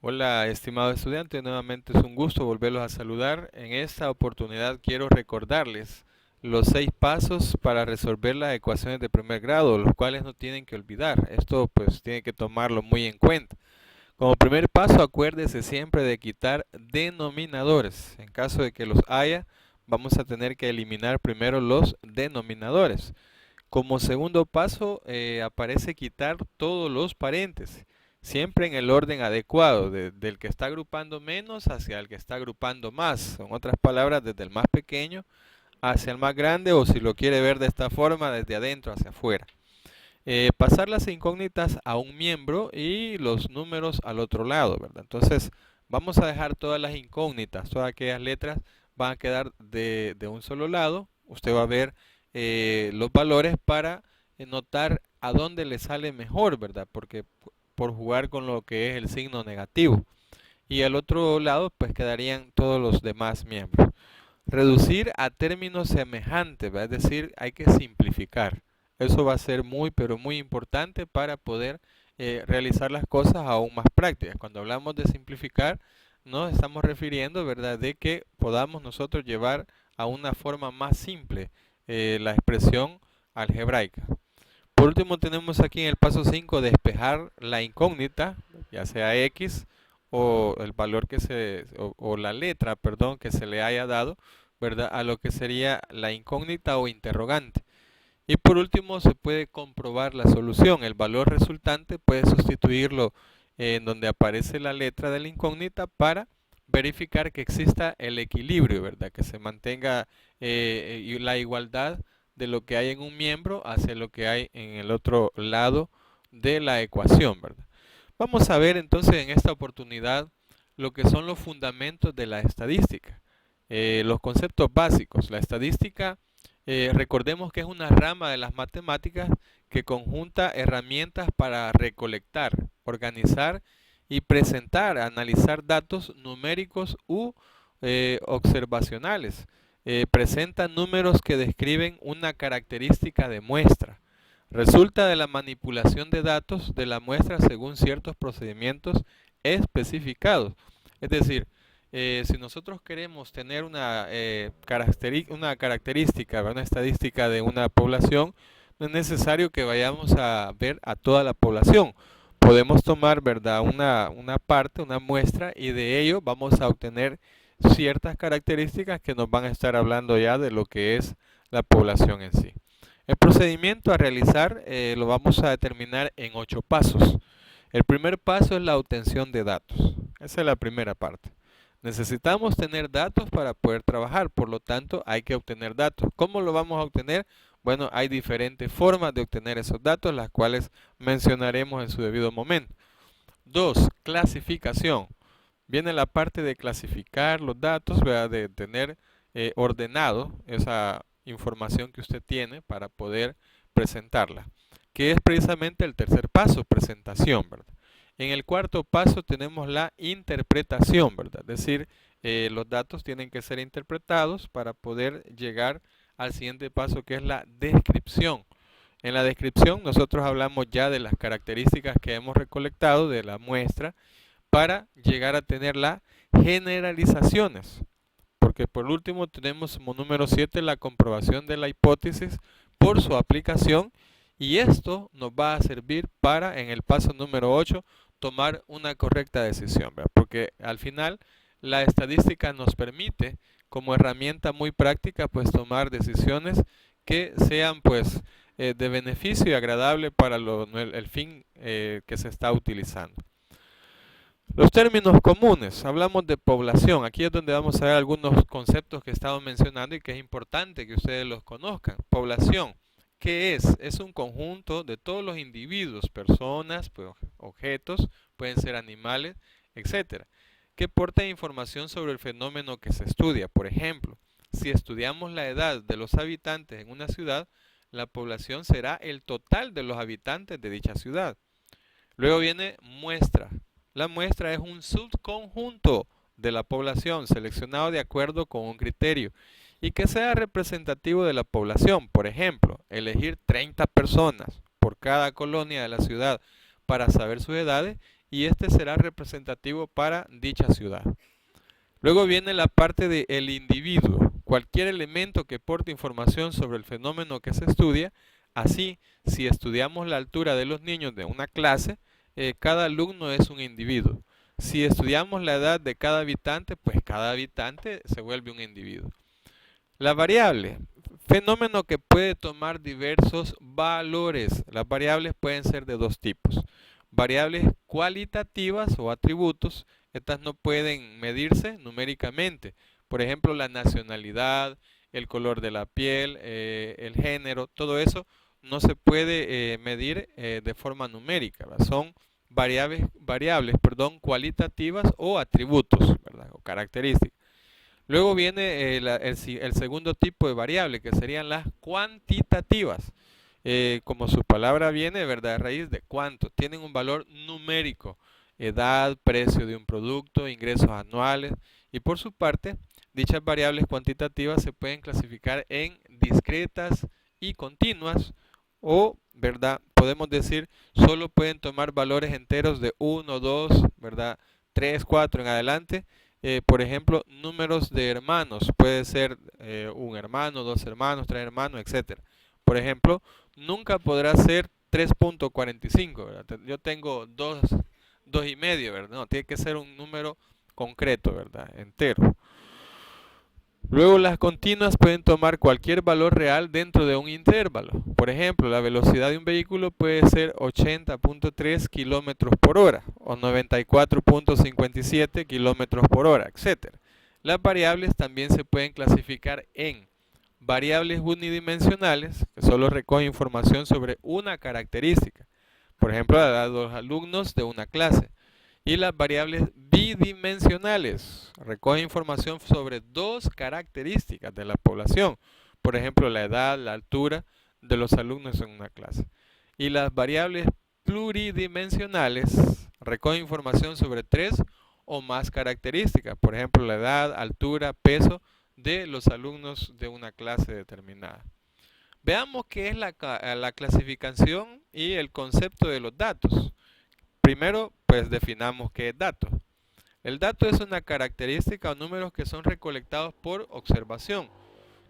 Hola, estimado estudiante, nuevamente es un gusto volverlos a saludar. En esta oportunidad quiero recordarles los 6 pasos para resolver las ecuaciones de primer grado, los cuales no tienen que olvidar. Esto pues tiene que tomarlo muy en cuenta. Como primer paso, acuérdese siempre de quitar denominadores. En caso de que los haya, vamos a tener que eliminar primero los denominadores. Como segundo paso, aparece quitar todos los paréntesis, siempre en el orden adecuado, del que está agrupando menos hacia el que está agrupando más. En otras palabras, desde el más pequeño hacia el más grande, o si lo quiere ver de esta forma, desde adentro hacia afuera. Pasar las incógnitas a un miembro y los números al otro lado, ¿verdad? Entonces, vamos a dejar todas las incógnitas, todas aquellas letras van a quedar de un solo lado. Usted va a ver los valores para notar a dónde le sale mejor, ¿verdad? Porque por jugar con lo que es el signo negativo. Y al otro lado, pues quedarían todos los demás miembros. Reducir a términos semejantes, ¿verdad? Es decir, hay que simplificar. Eso va a ser muy, pero muy importante para poder realizar las cosas aún más prácticas. Cuando hablamos de simplificar, nos estamos refiriendo, ¿verdad?, de que podamos nosotros llevar a una forma más simple la expresión algebraica. Por último, tenemos aquí en el paso 5 despejar la incógnita, ya sea X o el valor o la letra, perdón, que se le haya dado, ¿verdad? A lo que sería la incógnita o interrogante. Y por último, se puede comprobar la solución. El valor resultante puede sustituirlo en donde aparece la letra de la incógnita para verificar que exista el equilibrio, ¿verdad? Que se mantenga la igualdad de lo que hay en un miembro hacia lo que hay en el otro lado de la ecuación, ¿verdad? Vamos a ver entonces en esta oportunidad lo que son los fundamentos de la estadística, los conceptos básicos. La estadística, recordemos que es una rama de las matemáticas que conjunta herramientas para recolectar, organizar y presentar, analizar datos numéricos u observacionales. Presenta números que describen una característica de muestra. Resulta de la manipulación de datos de la muestra según ciertos procedimientos especificados. Es decir, si nosotros queremos tener una característica, una estadística de una población, no es necesario que vayamos a ver a toda la población. Podemos tomar, ¿verdad?, una parte, una muestra, y de ello vamos a obtener ciertas características que nos van a estar hablando ya de lo que es la población en sí. El procedimiento a realizar lo vamos a determinar en 8 pasos. El primer paso es la obtención de datos. Esa es la primera parte. Necesitamos tener datos para poder trabajar, por lo tanto hay que obtener datos. ¿Cómo lo vamos a obtener? Bueno, hay diferentes formas de obtener esos datos, las cuales mencionaremos en su debido momento. 2. Clasificación. Viene la parte de clasificar los datos, ¿verdad?, de tener ordenado esa información que usted tiene para poder presentarla, que es precisamente el tercer paso, presentación, ¿verdad? En el cuarto paso tenemos la interpretación, ¿verdad? Es decir, los datos tienen que ser interpretados para poder llegar al siguiente paso, que es la descripción. En la descripción nosotros hablamos ya de las características que hemos recolectado de la muestra para llegar a tener las generalizaciones. Porque por último tenemos como número 7 la comprobación de la hipótesis por su aplicación, y esto nos va a servir para en el paso número 8 tomar una correcta decisión, ¿verdad? Porque al final la estadística nos permite como herramienta muy práctica pues tomar decisiones que sean pues de beneficio y agradable para el fin que se está utilizando. Los términos comunes, hablamos de población. Aquí es donde vamos a ver algunos conceptos que estamos mencionando y que es importante que ustedes los conozcan. Población, ¿qué es? Es un conjunto de todos los individuos, personas, pues, objetos, pueden ser animales, etcétera, que portan información sobre el fenómeno que se estudia. Por ejemplo, si estudiamos la edad de los habitantes en una ciudad, la población será el total de los habitantes de dicha ciudad. Luego viene muestra. La muestra es un subconjunto de la población seleccionado de acuerdo con un criterio y que sea representativo de la población. Por ejemplo, elegir 30 personas por cada colonia de la ciudad para saber sus edades y este será representativo para dicha ciudad. Luego viene la parte del individuo. Cualquier elemento que porte información sobre el fenómeno que se estudia. Así, si estudiamos la altura de los niños de una clase, cada alumno es un individuo. Si estudiamos la edad de cada habitante, pues cada habitante se vuelve un individuo. La variable, fenómeno que puede tomar diversos valores. Las variables pueden ser de dos tipos. Variables cualitativas o atributos. Estas no pueden medirse numéricamente. Por ejemplo, la nacionalidad, el color de la piel, el género, todo eso no se puede medir de forma numérica, ¿verdad? Son variables, cualitativas o atributos, ¿verdad? O características. Luego viene el segundo tipo de variable, que serían las cuantitativas. Como su palabra viene, ¿verdad? A raíz de cuánto. Tienen un valor numérico. Edad, precio de un producto, ingresos anuales. Y por su parte, dichas variables cuantitativas se pueden clasificar en discretas y continuas. O, ¿verdad? Podemos decir, solo pueden tomar valores enteros de 1, 2, ¿verdad? 3, 4 en adelante. Por ejemplo, números de hermanos, puede ser un hermano, dos hermanos, tres hermanos, etc. Por ejemplo, nunca podrá ser 3.45, ¿verdad? Yo tengo 2,5, ¿verdad? No, tiene que ser un número concreto, ¿verdad? Entero. Luego las continuas pueden tomar cualquier valor real dentro de un intervalo. Por ejemplo, la velocidad de un vehículo puede ser 80.3 km por hora o 94.57 km por hora, etc. Las variables también se pueden clasificar en variables unidimensionales, que solo recogen información sobre una característica. Por ejemplo, la edad de los alumnos de una clase. Y las variables bidimensionales recogen información sobre dos características de la población. Por ejemplo, la edad, la altura de los alumnos en una clase. Y las variables pluridimensionales recogen información sobre tres o más características. Por ejemplo, la edad, altura, peso de los alumnos de una clase determinada. Veamos qué es la clasificación y el concepto de los datos. Primero, pues definamos qué es dato. El dato es una característica o números que son recolectados por observación.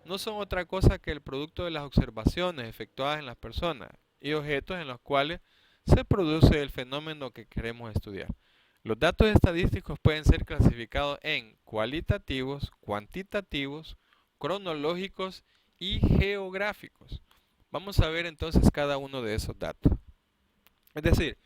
No son otra cosa que el producto de las observaciones efectuadas en las personas y objetos en los cuales se produce el fenómeno que queremos estudiar. Los datos estadísticos pueden ser clasificados en cualitativos, cuantitativos, cronológicos y geográficos. Vamos a ver entonces cada uno de esos datos. Es decir,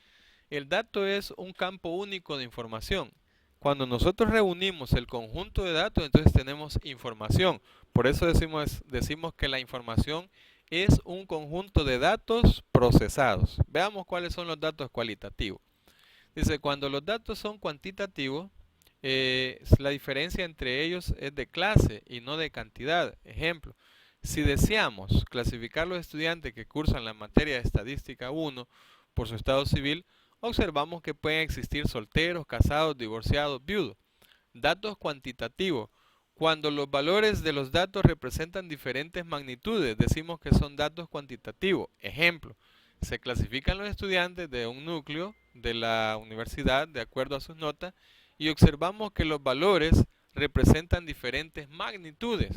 el dato es un campo único de información. Cuando nosotros reunimos el conjunto de datos, entonces tenemos información. Por eso decimos que la información es un conjunto de datos procesados. Veamos cuáles son los datos cualitativos. Dice, cuando los datos son cuantitativos, la diferencia entre ellos es de clase y no de cantidad. Ejemplo, si deseamos clasificar los estudiantes que cursan la materia de estadística 1 por su estado civil, observamos que pueden existir solteros, casados, divorciados, viudos. Datos cuantitativos. Cuando los valores de los datos representan diferentes magnitudes, decimos que son datos cuantitativos. Ejemplo, se clasifican los estudiantes de un núcleo de la universidad de acuerdo a sus notas y observamos que los valores representan diferentes magnitudes.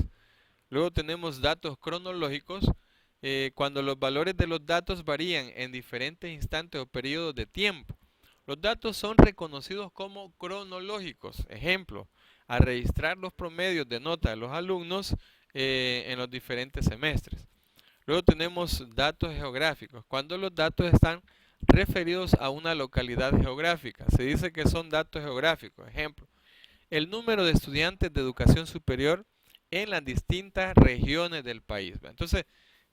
Luego tenemos datos cronológicos. Cuando los valores de los datos varían en diferentes instantes o periodos de tiempo. Los datos son reconocidos como cronológicos. Ejemplo, a registrar los promedios de nota de los alumnos en los diferentes semestres. Luego tenemos datos geográficos. Cuando los datos están referidos a una localidad geográfica, se dice que son datos geográficos. Ejemplo, el número de estudiantes de educación superior en las distintas regiones del país. Entonces,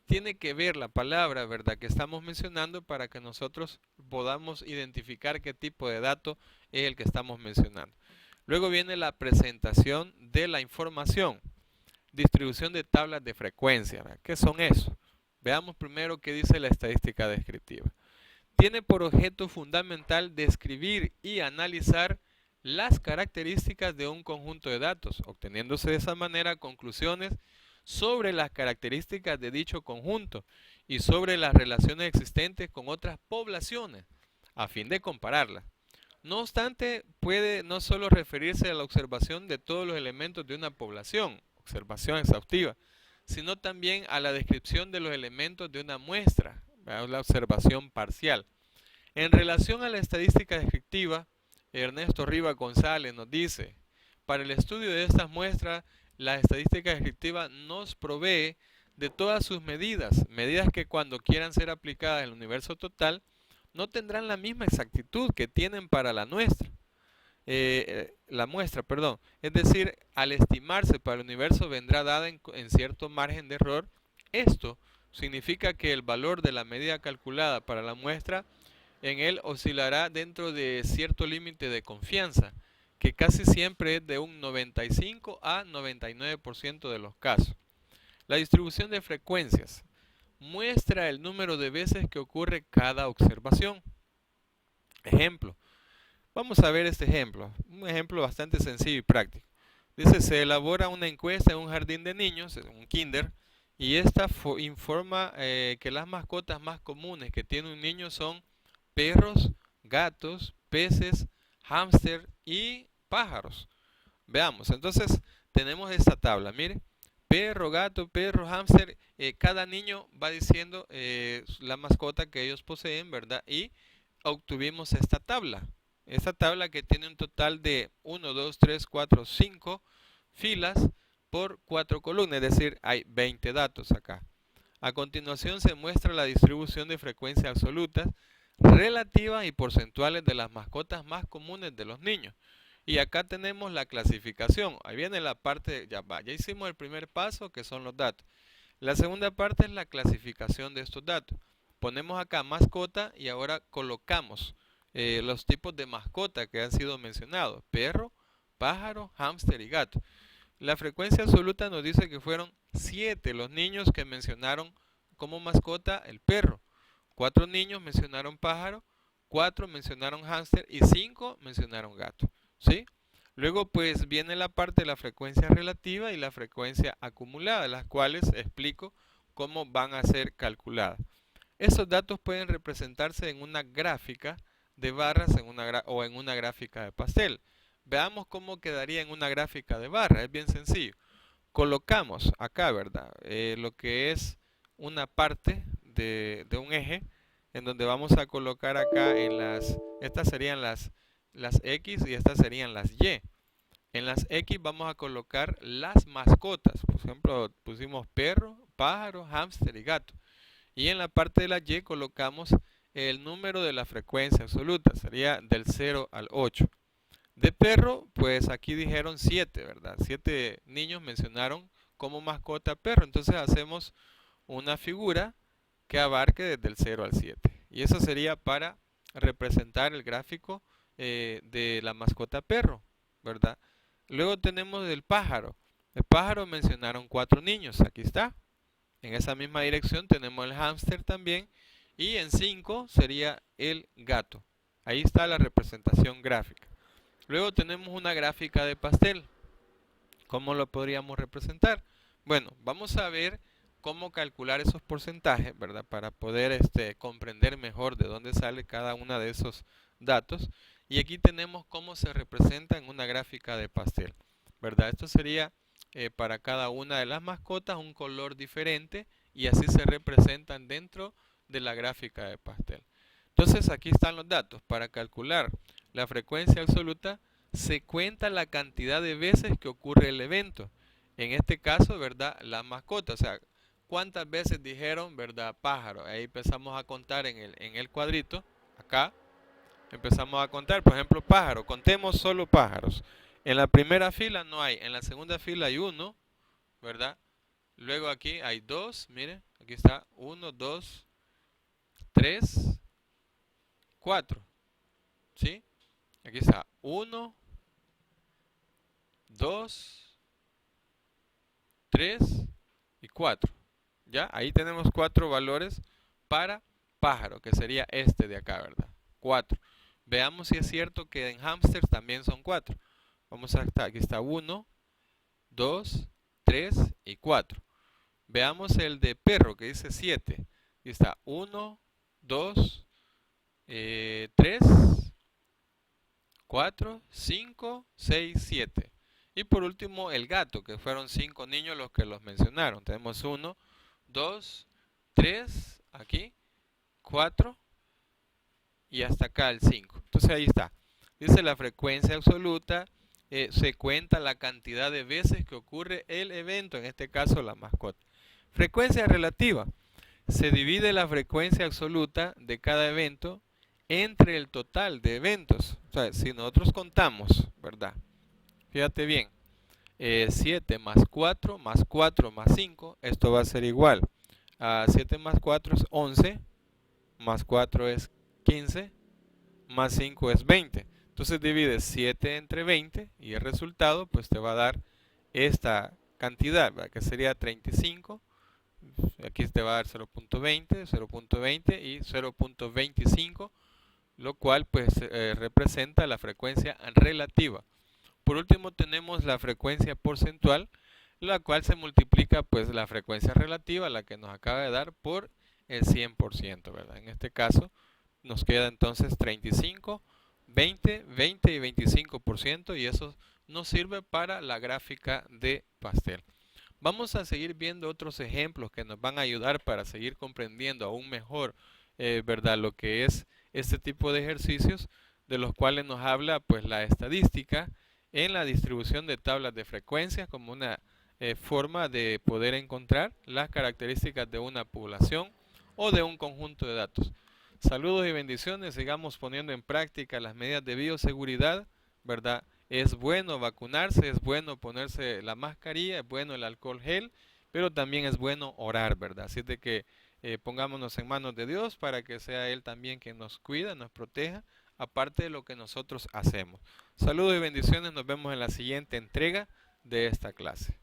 tiene que ver la palabra, ¿verdad?, que estamos mencionando para que nosotros podamos identificar qué tipo de dato es el que estamos mencionando. Luego viene la presentación de la información. Distribución de tablas de frecuencia, ¿verdad? ¿Qué son eso? Veamos primero qué dice la estadística descriptiva. Tiene por objeto fundamental describir y analizar las características de un conjunto de datos, obteniéndose de esa manera conclusiones sobre las características de dicho conjunto y sobre las relaciones existentes con otras poblaciones a fin de compararlas. No obstante, puede no solo referirse a la observación de todos los elementos de una población, observación exhaustiva, sino también a la descripción de los elementos de una muestra, la observación parcial. En relación a la estadística descriptiva, Ernesto Rivas González nos dice, para el estudio de estas muestras, la estadística descriptiva nos provee de todas sus medidas, medidas que cuando quieran ser aplicadas en el universo total, no tendrán la misma exactitud que tienen para la muestra, perdón. Es decir, al estimarse para el universo vendrá dada en cierto margen de error. Esto significa que el valor de la medida calculada para la muestra en él oscilará dentro de cierto límite de confianza, que casi siempre es de un 95 a 99% de los casos. La distribución de frecuencias muestra el número de veces que ocurre cada observación. Ejemplo. Vamos a ver este ejemplo. Un ejemplo bastante sencillo y práctico. Dice, se elabora una encuesta en un jardín de niños, en un kinder, y esta informa que las mascotas más comunes que tiene un niño son perros, gatos, peces, hámster y pájaros. Veamos, entonces tenemos esta tabla, mire, perro, hámster, cada niño va diciendo la mascota que ellos poseen, ¿verdad? Y obtuvimos esta tabla que tiene un total de 1, 2, 3, 4, 5 filas por 4 columnas, es decir, hay 20 datos acá. A continuación se muestra la distribución de frecuencias absolutas, relativas y porcentuales de las mascotas más comunes de los niños. Y acá tenemos la clasificación. Ahí viene la parte, ya hicimos el primer paso que son los datos. La segunda parte es la clasificación de estos datos. Ponemos acá mascota y ahora colocamos los tipos de mascota que han sido mencionados. Perro, pájaro, hámster y gato. La frecuencia absoluta nos dice que fueron 7 los niños que mencionaron como mascota el perro. 4 niños mencionaron pájaro, 4 mencionaron hámster y 5 mencionaron gato. ¿Sí? Luego pues viene la parte de la frecuencia relativa y la frecuencia acumulada, las cuales explico cómo van a ser calculadas. Estos datos pueden representarse en una gráfica de barras o en una gráfica de pastel. Veamos cómo quedaría en una gráfica de barra, es bien sencillo. Colocamos acá, ¿verdad? Lo que es una parte de un eje en donde vamos a colocar acá estas serían las X y estas serían las Y. En las X vamos a colocar las mascotas. Por ejemplo, pusimos perro, pájaro, hámster y gato. Y en la parte de la Y colocamos el número de la frecuencia absoluta. Sería del 0 al 8. De perro, pues aquí dijeron 7, ¿verdad? 7 niños mencionaron como mascota perro. Entonces hacemos una figura que abarque desde el 0 al 7. Y eso sería para representar el gráfico de la mascota perro, ¿verdad? Luego tenemos el pájaro. El pájaro mencionaron 4 niños. Aquí está. En esa misma dirección tenemos el hámster también. Y en 5 sería el gato. Ahí está la representación gráfica. Luego tenemos una gráfica de pastel. ¿Cómo lo podríamos representar? Bueno, vamos a ver cómo calcular esos porcentajes, ¿verdad? Para poder comprender mejor de dónde sale cada uno de esos datos. Y aquí tenemos cómo se representa en una gráfica de pastel, ¿verdad? Esto sería para cada una de las mascotas un color diferente y así se representan dentro de la gráfica de pastel. Entonces aquí están los datos. Para calcular la frecuencia absoluta se cuenta la cantidad de veces que ocurre el evento. En este caso, ¿verdad? La mascota, o sea, cuántas veces dijeron, ¿verdad? Pájaro. Ahí empezamos a contar en el cuadrito, acá. Empezamos a contar, por ejemplo, pájaro. Contemos solo pájaros. En la primera fila no hay, en la segunda fila hay 1, ¿verdad? Luego aquí hay 2, mire, aquí está 1, 2, 3, 4, ¿sí? Aquí está 1, 2, 3 y 4. ¿Ya? Ahí tenemos 4 valores para pájaro, que sería este de acá, ¿verdad? 4. Veamos si es cierto que en hámster también son 4. Vamos a estar, aquí está 1, 2, 3 y 4. Veamos el de perro que dice 7. Aquí está 1, 2, 3 4, 5, 6, 7. Y por último el gato, que fueron 5 niños los que los mencionaron. Tenemos 1, 2, 3, aquí, 4 y hasta acá el 5. Entonces ahí está. Dice la frecuencia absoluta, se cuenta la cantidad de veces que ocurre el evento, en este caso la mascota. Frecuencia relativa. Se divide la frecuencia absoluta de cada evento entre el total de eventos. O sea, si nosotros contamos, ¿verdad? Fíjate bien, 7 más 4 más 4 más 5, esto va a ser igual a 7 más 4 es 11, más 4 es 15, más 5 es 20. Entonces divides 7 entre 20 y el resultado pues te va a dar esta cantidad, ¿verdad? Que sería 35. Aquí te va a dar 0.20, 0.20 y 0.25, lo cual pues representa la frecuencia relativa. Por último tenemos la frecuencia porcentual, la cual se multiplica pues la frecuencia relativa, la que nos acaba de dar, por el 100%, ¿verdad? En este caso nos queda entonces 35, 20, 20 y 25%, y eso nos sirve para la gráfica de pastel. Vamos a seguir viendo otros ejemplos que nos van a ayudar para seguir comprendiendo aún mejor, ¿verdad?, lo que es este tipo de ejercicios, de los cuales nos habla pues la estadística en la distribución de tablas de frecuencias como una forma de poder encontrar las características de una población o de un conjunto de datos. Saludos y bendiciones, sigamos poniendo en práctica las medidas de bioseguridad, ¿verdad? Es bueno vacunarse, es bueno ponerse la mascarilla, es bueno el alcohol gel, pero también es bueno orar, ¿verdad? Así de que pongámonos en manos de Dios para que sea Él también quien nos cuida, nos proteja, aparte de lo que nosotros hacemos. Saludos y bendiciones, nos vemos en la siguiente entrega de esta clase.